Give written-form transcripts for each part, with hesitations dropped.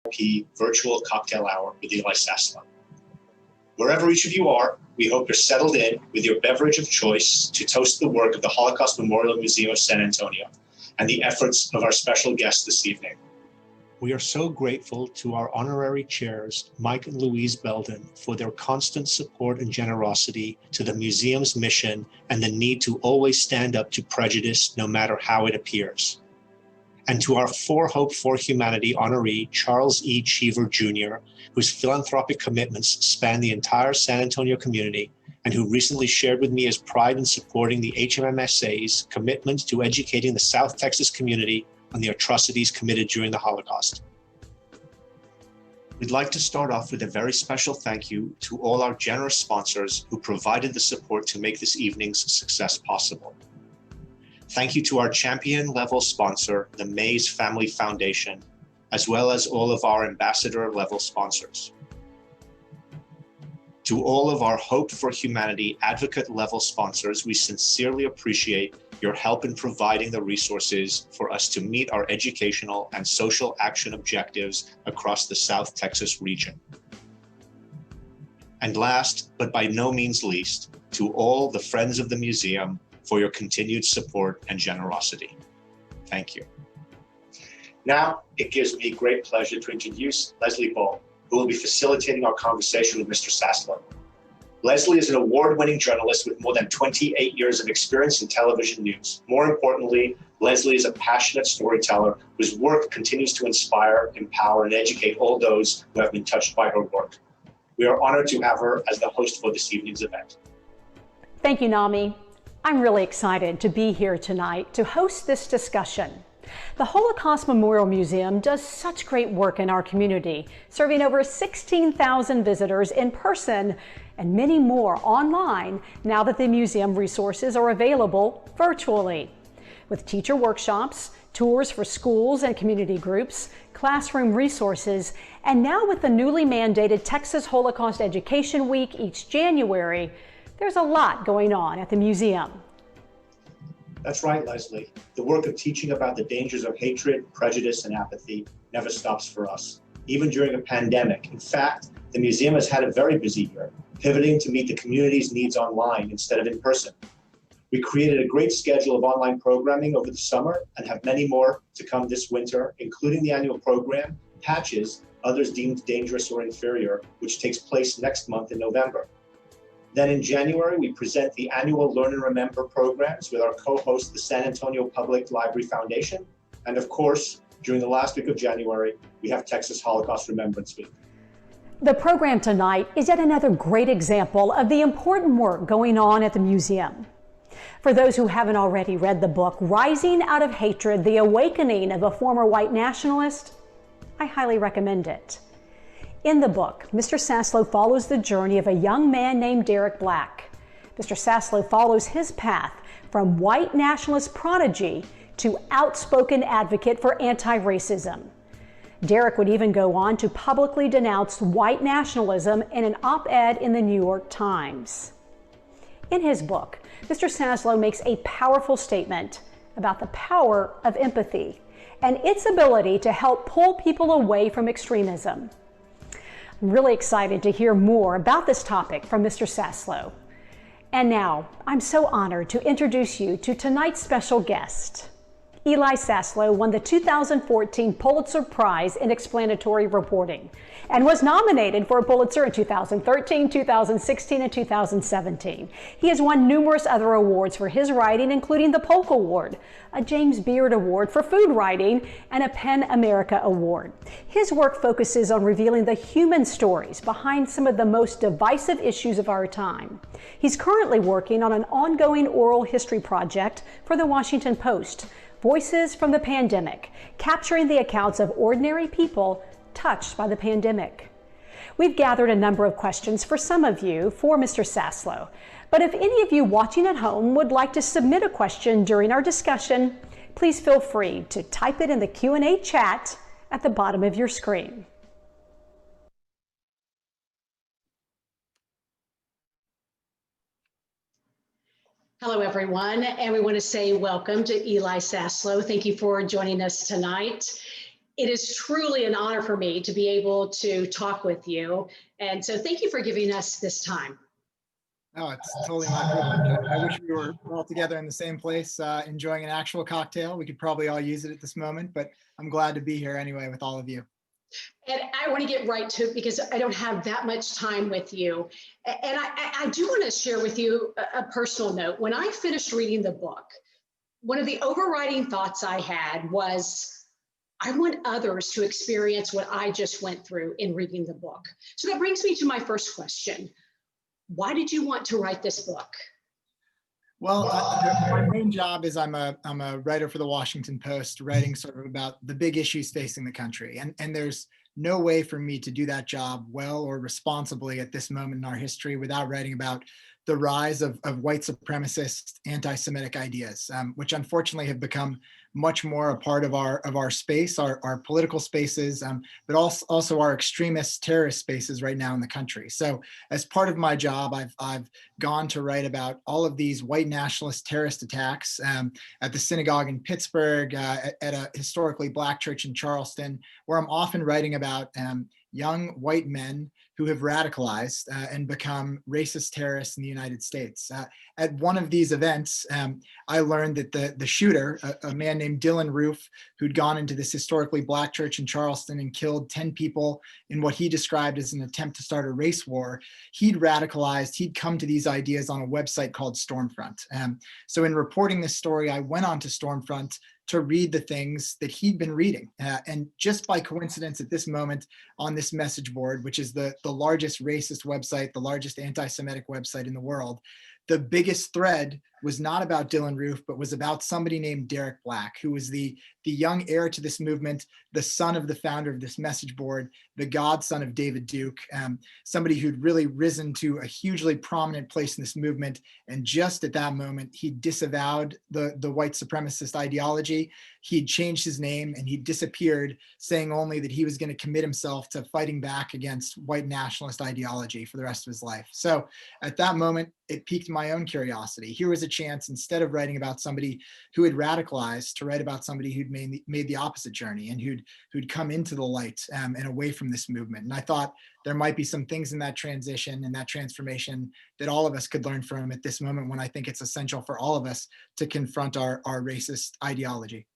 VIP virtual cocktail hour with Eli Saslow. Wherever each of you are, we hope you're settled in with your beverage of choice to toast the work of the Holocaust Memorial Museum of San Antonio and the efforts of our special guests this evening. We are so grateful to our honorary chairs, Mike and Louise Belden, for their constant support and generosity to the museum's mission and the need to always stand up to prejudice, no matter how it appears. And to our For Hope for Humanity honoree, Charles E. Cheever Jr., whose philanthropic commitments span the entire San Antonio community and who recently shared with me his pride in supporting the HMMSA's commitment to educating the South Texas community on the atrocities committed during the Holocaust. We'd like to start off with a very special thank you to all our generous sponsors who provided the support to make this evening's success possible. Thank you to our champion-level sponsor, the Mays Family Foundation, as well as all of our ambassador-level sponsors. To all of our Hope for Humanity advocate-level sponsors, we sincerely appreciate your help in providing the resources for us to meet our educational and social action objectives across the South Texas region. And last, but by no means least, to all the friends of the museum for your continued support and generosity. Thank you. Now, it gives me great pleasure to introduce Leslie Ball, who will be facilitating our conversation with Mr. Saslow. Leslie is an award-winning journalist with more than 28 years of experience in television news. More importantly, Leslie is a passionate storyteller whose work continues to inspire, empower, and educate all those who have been touched by her work. We are honored to have her as the host for this evening's event. Thank you, Nami. I'm really excited to be here tonight to host this discussion. The Holocaust Memorial Museum does such great work in our community, serving over 16,000 visitors in person and many more online now that the museum resources are available virtually. With teacher workshops, tours for schools and community groups, classroom resources, and now with the newly mandated Texas Holocaust Education Week each January, there's a lot going on at the museum. That's right, Leslie. The work of teaching about the dangers of hatred, prejudice, and apathy never stops for us, even during a pandemic. In fact, the museum has had a very busy year, pivoting to meet the community's needs online instead of in person. We created a great schedule of online programming over the summer and have many more to come this winter, including the annual program, Patches, Others Deemed Dangerous or Inferior, which takes place next month in November. Then in January, we present the annual Learn and Remember programs with our co-host, the San Antonio Public Library Foundation. And of course, during the last week of January, we have Texas Holocaust Remembrance Week. The program tonight is yet another great example of the important work going on at the museum. For those who haven't already read the book, Rising Out of Hatred, The Awakening of a Former White Nationalist, I highly recommend it. In the book, Mr. Saslow follows the journey of a young man named Derek Black. Mr. Saslow follows his path from white nationalist prodigy to outspoken advocate for anti-racism. Derek would even go on to publicly denounce white nationalism in an op-ed in the New York Times. In his book, Mr. Saslow makes a powerful statement about the power of empathy and its ability to help pull people away from extremism. I'm really excited to hear more about this topic from Mr. Saslow. And now, I'm so honored to introduce you to tonight's special guest. Eli Saslow won the 2014 Pulitzer Prize in Explanatory Reporting and was nominated for a Pulitzer in 2013, 2016, and 2017. He has won numerous other awards for his writing, including the Polk Award, a James Beard Award for food writing, and a PEN America Award. His work focuses on revealing the human stories behind some of the most divisive issues of our time. He's currently working on an ongoing oral history project for the Washington Post, Voices from the Pandemic, capturing the accounts of ordinary people touched by the pandemic. We've gathered a number of questions for some of you for Mr. Saslow, but if any of you watching at home would like to submit a question during our discussion, please feel free to type it in the Q&A chat at the bottom of your screen. Hello, everyone, and we want to say welcome to Eli Saslow. Thank you for joining us tonight. It is truly an honor for me to be able to talk with you. And so thank you for giving us this time. Oh, it's totally my privilege. I wish we were all together in the same place, enjoying an actual cocktail. We could probably all use it at this moment, but I'm glad to be here anyway with all of you. And I want to get right to it because I don't have that much time with you. And I do want to share with you a personal note. When I finished reading the book, one of the overriding thoughts I had was, I want others to experience what I just went through in reading the book. So that brings me to my first question. Why did you want to write this book? Well, my main job is I'm a writer for the Washington Post, writing sort of about the big issues facing the country. And there's no way for me to do that job well or responsibly at this moment in our history without writing about the rise of white supremacist anti-Semitic ideas, which unfortunately have become much more a part of our space, our political spaces, but also our extremist terrorist spaces right now in the country. So as part of my job, I've gone to write about all of these white nationalist terrorist attacks at the synagogue in Pittsburgh, at a historically Black church in Charleston, where I'm often writing about young white men who have radicalized and become racist terrorists in the United States. At one of these events, I learned that the shooter, a man named Dylan Roof, who'd gone into this historically Black church in Charleston and killed 10 people in what he described as an attempt to start a race war, he'd radicalized, he'd come to these ideas on a website called Stormfront. So in reporting this story, I went on to Stormfront to read the things that he'd been reading. And just by coincidence at this moment on this message board, which is the largest racist website, the largest anti-Semitic website in the world, the biggest thread was not about Dylan Roof, but was about somebody named Derek Black, who was the young heir to this movement, the son of the founder of this message board, the godson of David Duke, somebody who'd really risen to a hugely prominent place in this movement. And just at that moment, he disavowed the white supremacist ideology. He'd changed his name and he disappeared, saying only that he was going to commit himself to fighting back against white nationalist ideology for the rest of his life. So at that moment, it piqued my own curiosity. Here was a chance, instead of writing about somebody who had radicalized, to write about somebody who'd made the opposite journey and who'd come into the light and away from this movement. And I thought there might be some things in that transition and that transformation that all of us could learn from at this moment, when I think it's essential for all of us to confront our racist ideology.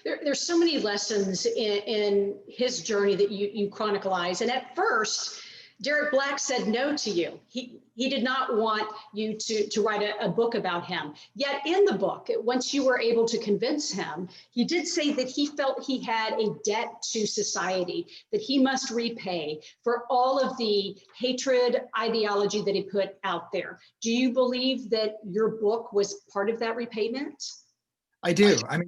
There's so many lessons in his journey that you chronicleize. And at first, Derek Black said no to you. He did not want you to write a book about him. Yet in the book, once you were able to convince him, he did say that he felt he had a debt to society that he must repay for all of the hatred ideology that he put out there. Do you believe that your book was part of that repayment? I do. I mean,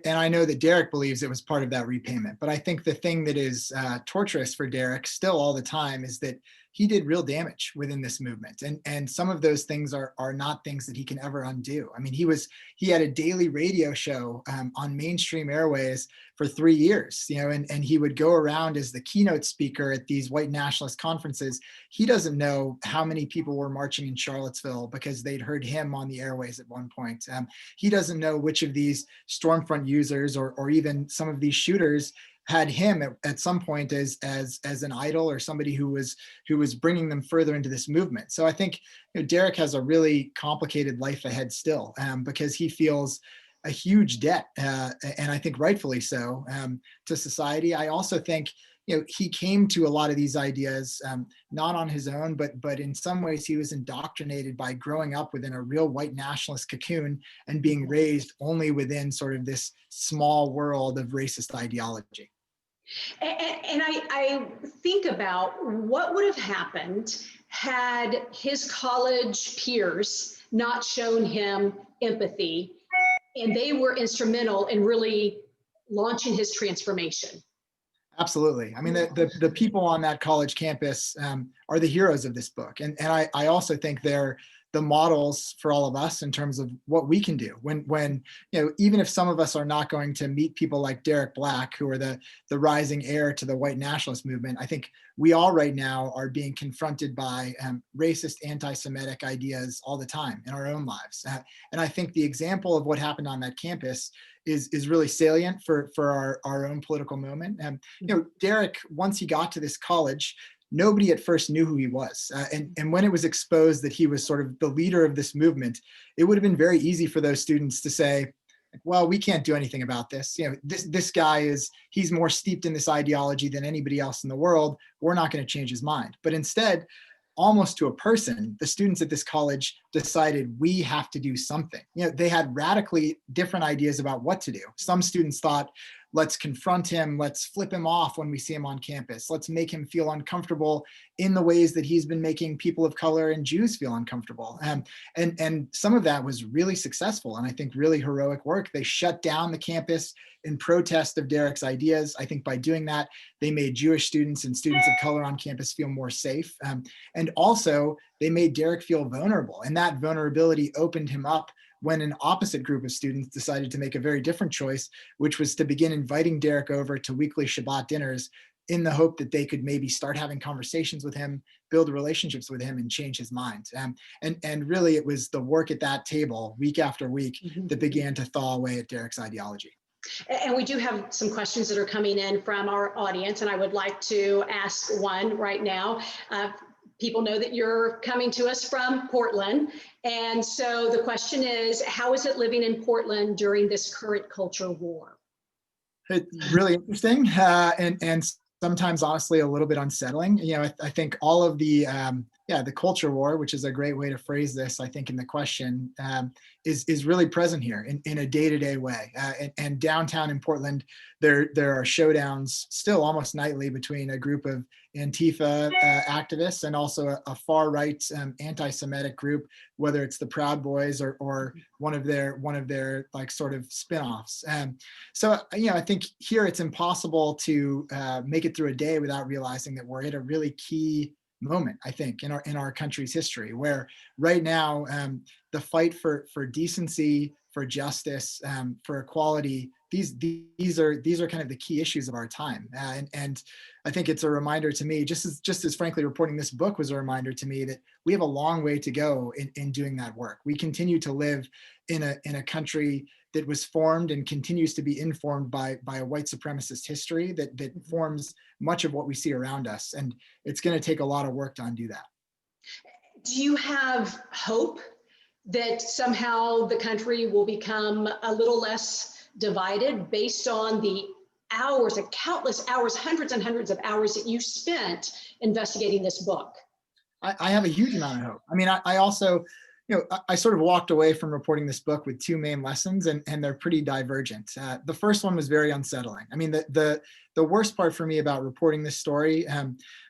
I know that Derek believes it was part of that repayment, but I think the thing that is torturous for Derek still all the time is that he did real damage within this movement. And some of those things are not things that he can ever undo. I mean, he had a daily radio show on mainstream airways for 3 years, and he would go around as the keynote speaker at these white nationalist conferences. He doesn't know how many people were marching in Charlottesville because they'd heard him on the airways at one point. He doesn't know which of these Stormfront users or even some of these shooters had him at some point as an idol or somebody who was bringing them further into this movement. So I think Derek has a really complicated life ahead still, because he feels a huge debt, and I think rightfully so, to society. I also think he came to a lot of these ideas not on his own, but in some ways he was indoctrinated by growing up within a real white nationalist cocoon and being raised only within sort of this small world of racist ideology. And I think about what would have happened had his college peers not shown him empathy, and they were instrumental in really launching his transformation. Absolutely. I mean, the people on that college campus are the heroes of this book. And I also think they're the models for all of us in terms of what we can do when even if some of us are not going to meet people like Derek Black, who are the rising heir to the white nationalist movement. I think we all right now are being confronted by racist, anti-Semitic ideas all the time in our own lives. And I think the example of what happened on that campus is really salient for our own political moment. And Derek, once he got to this college, nobody at first knew who he was. And when it was exposed that he was sort of the leader of this movement, it would have been very easy for those students to say, well, we can't do anything about this. This guy he's more steeped in this ideology than anybody else in the world. We're not going to change his mind. But instead, almost to a person, the students at this college decided we have to do something. They had radically different ideas about what to do. Some students thought, let's confront him, let's flip him off when we see him on campus, let's make him feel uncomfortable in the ways that he's been making people of color and Jews feel uncomfortable. And some of that was really successful, and I think really heroic work. They shut down the campus in protest of Derek's ideas. I think by doing that, they made Jewish students and students of color on campus feel more safe. And also, they made Derek feel vulnerable, and that vulnerability opened him up when an opposite group of students decided to make a very different choice, which was to begin inviting Derek over to weekly Shabbat dinners in the hope that they could maybe start having conversations with him, build relationships with him, and change his mind. And really, it was the work at that table week after week that began to thaw away at Derek's ideology. And we do have some questions that are coming in from our audience, and I would like to ask one right now. People know that you're coming to us from Portland. And so the question is, how is it living in Portland during this current culture war? It's really interesting and sometimes honestly a little bit unsettling. I think all of the culture war, which is a great way to phrase this, I think in the question, is really present here in a day-to-day way. And downtown in Portland, there are showdowns still almost nightly between a group of Antifa activists and also a far-right anti-Semitic group, whether it's the Proud Boys or one of their like sort of spin-offs. So I think here it's impossible to make it through a day without realizing that we're at a really key moment, I think, in our country's history, where right now the fight for decency, for justice, for equality, these are kind of the key issues of our time. And I think it's a reminder to me, just as frankly reporting this book was a reminder to me, that we have a long way to go in doing that work. We continue to live in a country that was formed and continues to be informed by a white supremacist history that forms much of what we see around us. And it's going to take a lot of work to undo that. Do you have hope that somehow the country will become a little less divided based on the hours and countless hours, hundreds and hundreds of hours that you spent investigating this book? I have a huge amount of hope. I mean, I also, I sort of walked away from reporting this book with two main lessons, and they're pretty divergent. The first one was very unsettling. I mean, the worst part for me about reporting this story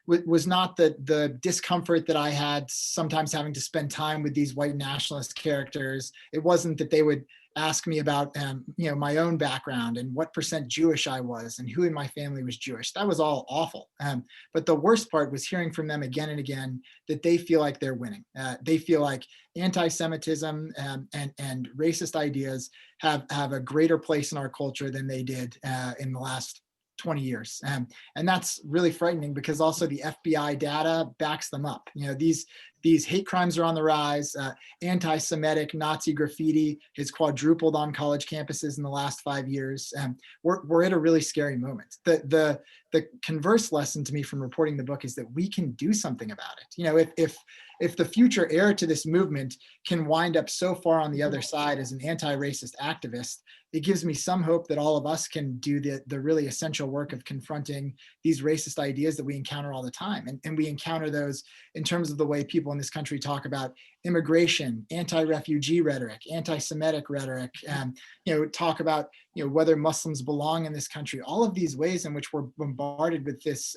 was not the discomfort that I had sometimes having to spend time with these white nationalist characters. It wasn't that they would ask me about my own background and what % Jewish I was and who in my family was Jewish. That was all awful. But the worst part was hearing from them again and again that they feel like they're winning. They feel like anti-Semitism and racist ideas have a greater place in our culture than they did in the last 20 years. And that's really frightening because also the FBI data backs them up. These hate crimes are on the rise. Anti-Semitic Nazi graffiti has quadrupled on college campuses in the last 5 years. We're at a really scary moment. The converse lesson to me from reporting the book is that we can do something about it. If the future heir to this movement can wind up so far on the other side as an anti-racist activist, it gives me some hope that all of us can do the really essential work of confronting these racist ideas that we encounter all the time. And we encounter those in terms of the way people in this country talk about immigration, anti-refugee rhetoric, anti-Semitic rhetoric, talk about whether Muslims belong in this country. All of these ways in which we're bombarded with this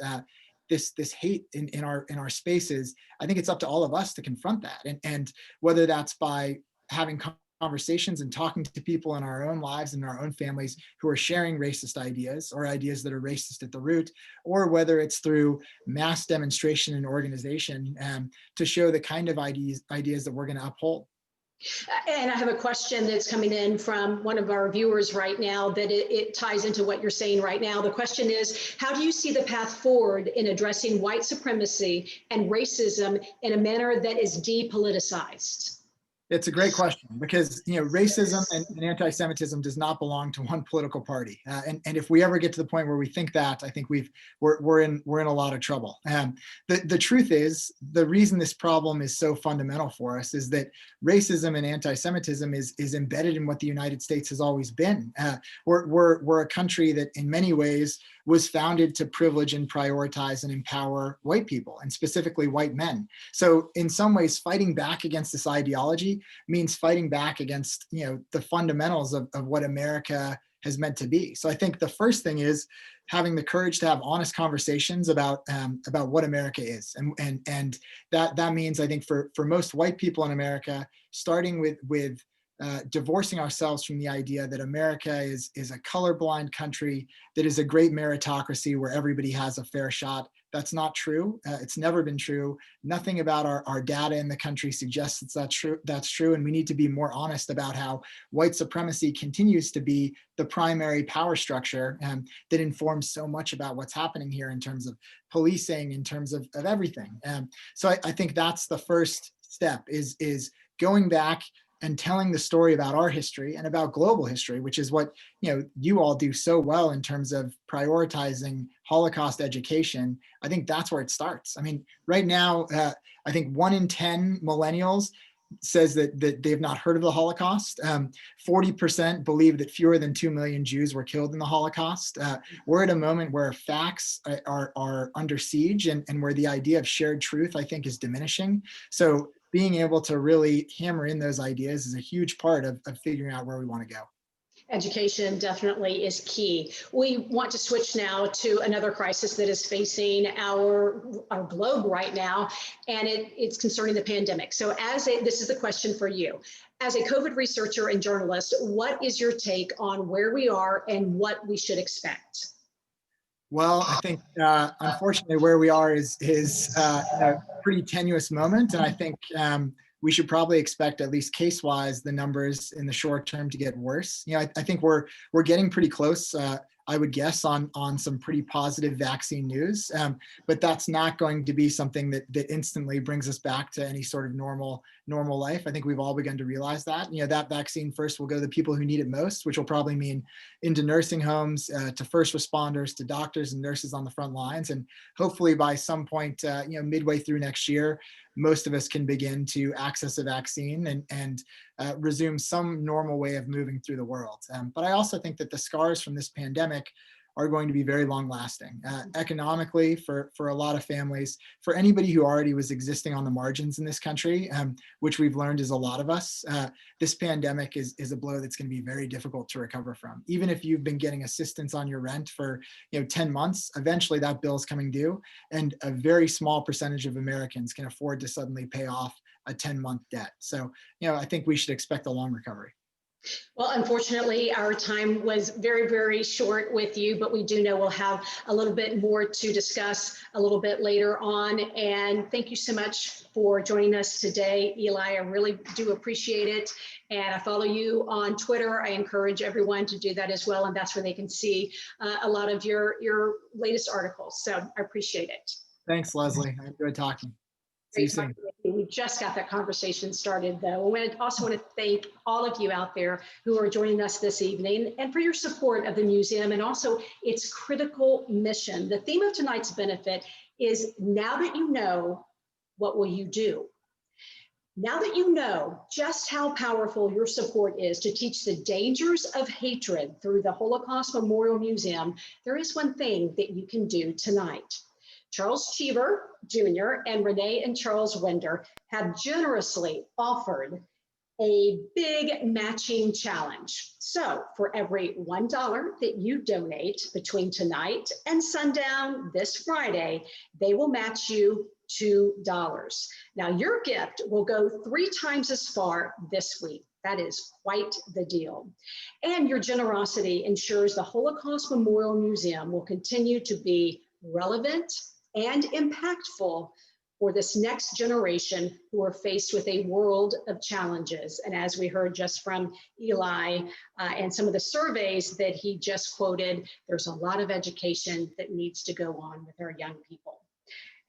hate in our spaces. I think it's up to all of us to confront that, and whether that's by having conversations and talking to people in our own lives and our own families who are sharing racist ideas or ideas that are racist at the root, or whether it's through mass demonstration and organization to show the kind of ideas that we're going to uphold. And I have a question that's coming in from one of our viewers right now that it ties into what you're saying right now. The question is, how do you see the path forward in addressing white supremacy and racism in a manner that is depoliticized? It's a great question because, you know, racism and anti-Semitism does not belong to one political party, and if we ever get to the point where we think that, I think we're in a lot of trouble. The truth is, the reason this problem is so fundamental for us is that racism and anti-Semitism is embedded in what the United States has always been. We're a country that, in many ways, was founded to privilege and prioritize and empower white people, and specifically white men. So in some ways, fighting back against this ideology means fighting back against, you know, the fundamentals of what America has meant to be. So I think the first thing is having the courage to have honest conversations about what America is, and that means, I think, for most white people in America, starting with divorcing ourselves from the idea that America is a colorblind country that is a great meritocracy where everybody has a fair shot. That's not true. It's never been true. Nothing about our data in the country suggests that's true. And we need to be more honest about how white supremacy continues to be the primary power structure that informs so much about what's happening here in terms of policing, in terms of everything. So I think that's the first step, is going back and telling the story about our history and about global history, which is what, you know, you all do so well in terms of prioritizing Holocaust education. I think that's where it starts. I mean, right now, I think 1 in 10 millennials says that they've not heard of the Holocaust. 40% believe that fewer than 2 million Jews were killed in the Holocaust. We're at a moment where facts are under siege, and where the idea of shared truth, I think, is diminishing. So being able to really hammer in those ideas is a huge part of figuring out where we want to go. Education definitely is key. We want to switch now to another crisis that is facing our globe right now, and it's concerning the pandemic. So this is the question for you. As a COVID researcher and journalist, what is your take on where we are and what we should expect? Well, I think, unfortunately, where we are is a pretty tenuous moment. And I think we should probably expect, at least case-wise, the numbers in the short term to get worse. You know, I think we're getting pretty close, I would guess, on some pretty positive vaccine news. But that's not going to be something that instantly brings us back to any sort of normal life. I think we've all begun to realize that. You know, that vaccine first will go to the people who need it most, which will probably mean into nursing homes, to first responders, to doctors and nurses on the front lines. And hopefully by some point, midway through next year, most of us can begin to access a vaccine and resume some normal way of moving through the world. But I also think that the scars from this pandemic are going to be very long lasting. Economically, for a lot of families, for anybody who already was existing on the margins in this country, which we've learned is a lot of us, this pandemic is a blow that's going to be very difficult to recover from. Even if you've been getting assistance on your rent for 10 months, eventually that bill's coming due, and a very small percentage of Americans can afford to suddenly pay off a 10-month debt. So, I think we should expect a long recovery. Well, unfortunately, our time was very, very short with you, but we do know we'll have a little bit more to discuss a little bit later on. And thank you so much for joining us today, Eli. I really do appreciate it. And I follow you on Twitter. I encourage everyone to do that as well. And that's where they can see a lot of your latest articles. So I appreciate it. Thanks, Leslie. I enjoyed talking. See you soon. We just got that conversation started, though. I also want to thank all of you out there who are joining us this evening and for your support of the museum and also its critical mission. The theme of tonight's benefit is, now that you know, what will you do? Now that you know just how powerful your support is to teach the dangers of hatred through the Holocaust Memorial Museum, there is one thing that you can do tonight. Charles Cheever Jr. and Renee and Charles Winder have generously offered a big matching challenge. So for every $1 that you donate between tonight and sundown this Friday, they will match you $2. Now your gift will go 3 times as far this week. That is quite the deal. And your generosity ensures the Holocaust Memorial Museum will continue to be relevant and impactful for this next generation who are faced with a world of challenges. And as we heard just from Eli and some of the surveys that he just quoted, there's a lot of education that needs to go on with our young people.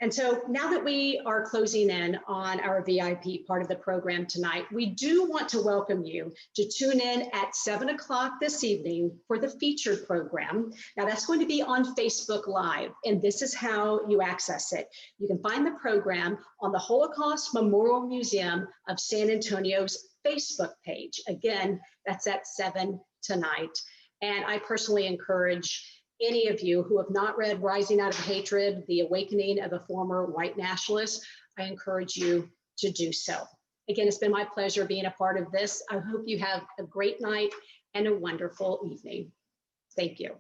And so now that we are closing in on our VIP part of the program tonight, we do want to welcome you to tune in at 7 o'clock this evening for the featured program. Now that's going to be on Facebook Live, and this is how you access it. You can find the program on the Holocaust Memorial Museum of San Antonio's Facebook page. Again, that's at 7 tonight. And I personally encourage any of you who have not read Rising Out of Hatred, The Awakening of a Former White Nationalist, I encourage you to do so. Again, it's been my pleasure being a part of this. I hope you have a great night and a wonderful evening. Thank you.